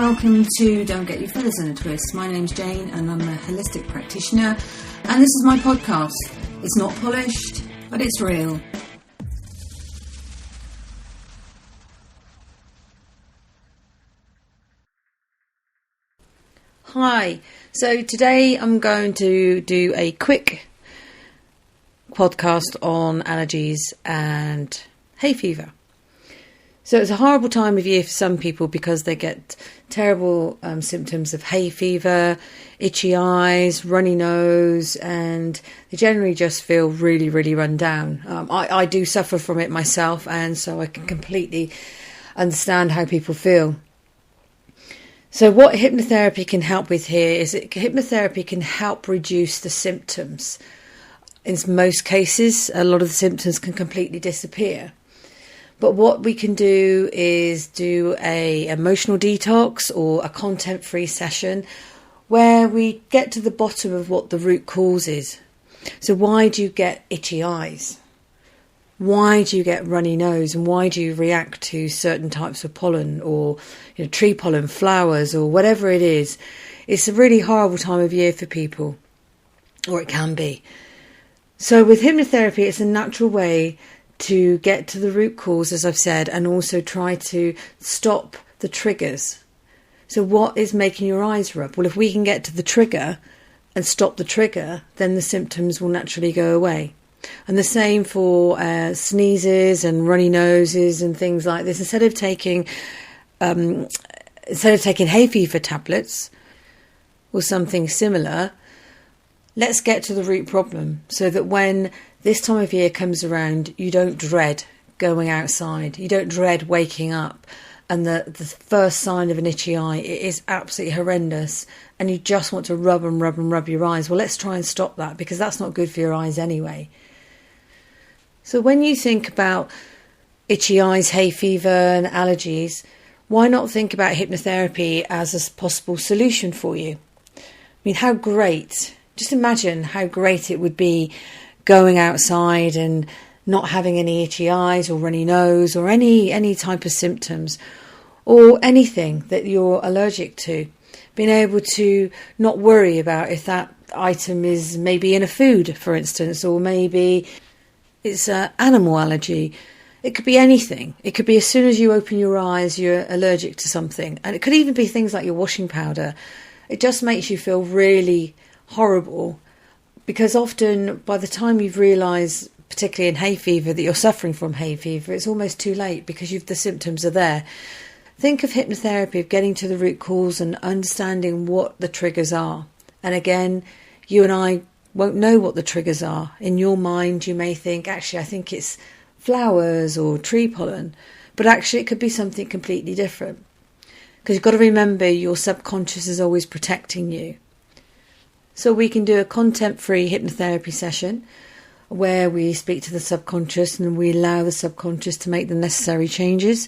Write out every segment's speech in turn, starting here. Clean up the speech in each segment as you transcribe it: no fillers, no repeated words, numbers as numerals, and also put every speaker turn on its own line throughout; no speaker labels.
Welcome to Don't Get Your Feathers in a Twist. My name's Jane and I'm a holistic practitioner, and this is my podcast. It's not polished, but it's real. Hi, so today I'm going to do a quick podcast on allergies and hay fever. So it's a horrible time of year for some people because they get terrible symptoms of hay fever, itchy eyes, runny nose, and they generally just feel really, really run down. I do suffer from it myself, and so I can completely understand how people feel. So what hypnotherapy can help with here is hypnotherapy can help reduce the symptoms. In most cases, a lot of the symptoms can completely disappear. But what we can do is do a emotional detox or a content-free session where we get to the bottom of what the root cause is. So why do you get itchy eyes? Why do you get runny nose? And why do you react to certain types of pollen or tree pollen, flowers, or whatever it is? It's a really horrible time of year for people, or it can be. So with hypnotherapy, it's a natural way to get to the root cause, as I've said, and also try to stop the triggers. So what is making your eyes rub? Well, if we can get to the trigger and stop the trigger, then the symptoms will naturally go away. And the same for sneezes and runny noses and things like this. Instead of taking hay fever tablets or something similar, let's get to the root problem so that when this time of year comes around, you don't dread going outside. You don't dread waking up and the first sign of an itchy eye, it is absolutely horrendous. And you just want to rub your eyes. Well, let's try and stop that because that's not good for your eyes anyway. So when you think about itchy eyes, hay fever and allergies, why not think about hypnotherapy as a possible solution for you? I mean, how great. Just imagine how great it would be going outside and not having any itchy eyes or runny nose or any type of symptoms or anything that you're allergic to. Being able to not worry about if that item is maybe in a food, for instance, or maybe it's an animal allergy. It could be anything. It could be as soon as you open your eyes, you're allergic to something. And it could even be things like your washing powder. It just makes you feel really horrible. Because often, by the time you've realised, particularly in hay fever, that you're suffering from hay fever, it's almost too late because the symptoms are there. Think of hypnotherapy, of getting to the root cause and understanding what the triggers are. And again, you and I won't know what the triggers are. In your mind, you may think, actually, I think it's flowers or tree pollen. But actually, it could be something completely different. Because you've got to remember, your subconscious is always protecting you. So we can do a content-free hypnotherapy session where we speak to the subconscious and we allow the subconscious to make the necessary changes,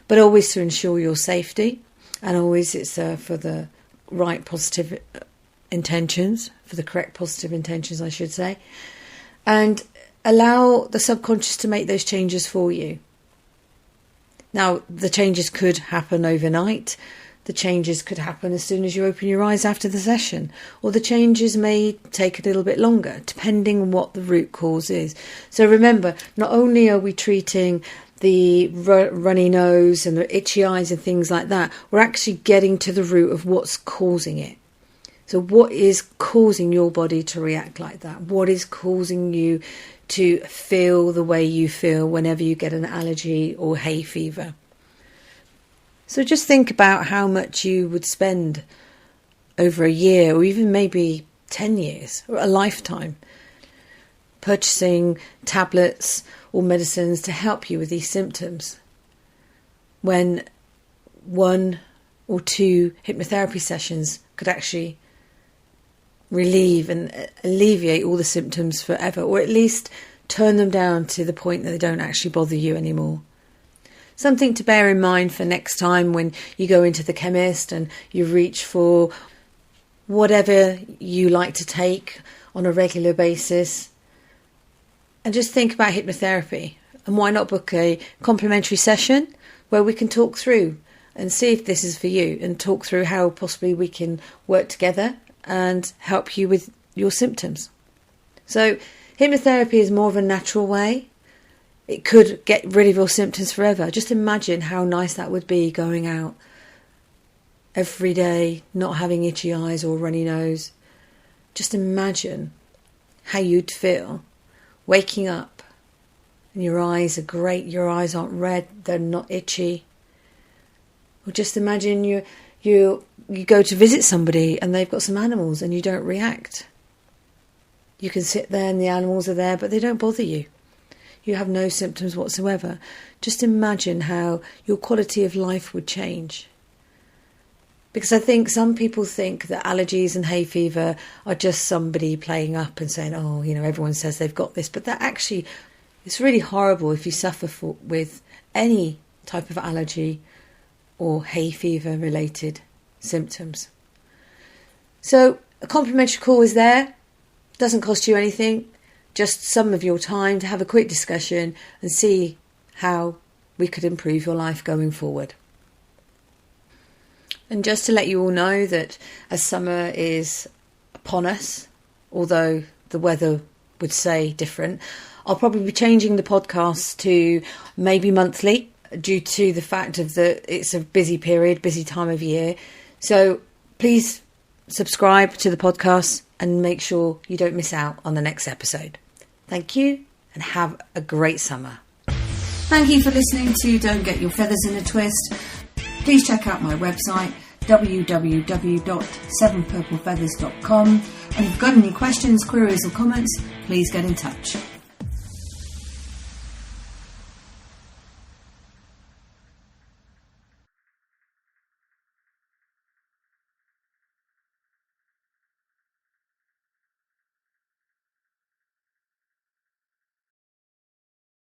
but always to ensure your safety, and always it's for the right positive intentions, for the correct positive intentions, I should say, and allow the subconscious to make those changes for you. Now, the changes could happen overnight. The changes could happen as soon as you open your eyes after the session, or the changes may take a little bit longer, depending on what the root cause is. So remember, not only are we treating the runny nose and the itchy eyes and things like that, we're actually getting to the root of what's causing it. So what is causing your body to react like that? What is causing you to feel the way you feel whenever you get an allergy or hay fever? So just think about how much you would spend over a year or even maybe 10 years or a lifetime purchasing tablets or medicines to help you with these symptoms, when 1 or 2 hypnotherapy sessions could actually relieve and alleviate all the symptoms forever, or at least turn them down to the point that they don't actually bother you anymore. Something to bear in mind for next time when you go into the chemist and you reach for whatever you like to take on a regular basis. And just think about hypnotherapy, and why not book a complimentary session where we can talk through and see if this is for you, and talk through how possibly we can work together and help you with your symptoms. So hypnotherapy is more of a natural way. It could get rid of your symptoms forever. Just imagine how nice that would be, going out every day, not having itchy eyes or runny nose. Just imagine how you'd feel waking up and your eyes are great, your eyes aren't red, they're not itchy. Or just imagine you go to visit somebody and they've got some animals and you don't react. You can sit there and the animals are there, but they don't bother you. You have no symptoms whatsoever. Just imagine how your quality of life would change. Because I think some people think that allergies and hay fever are just somebody playing up and saying, oh, everyone says they've got this. But that actually, it's really horrible if you suffer with any type of allergy or hay fever related symptoms. So a complimentary call is there. Doesn't cost you anything. Just some of your time to have a quick discussion and see how we could improve your life going forward. And just to let you all know that as summer is upon us, although the weather would say different, I'll probably be changing the podcast to maybe monthly due to the fact of it's a busy period, busy time of year. So please subscribe to the podcast and make sure you don't miss out on the next episode. Thank you and have a great summer. Thank you for listening to Don't Get Your Feathers in a Twist. Please check out my website www.7purplefeathers.com, and if you've got any questions, queries or comments, please get in touch.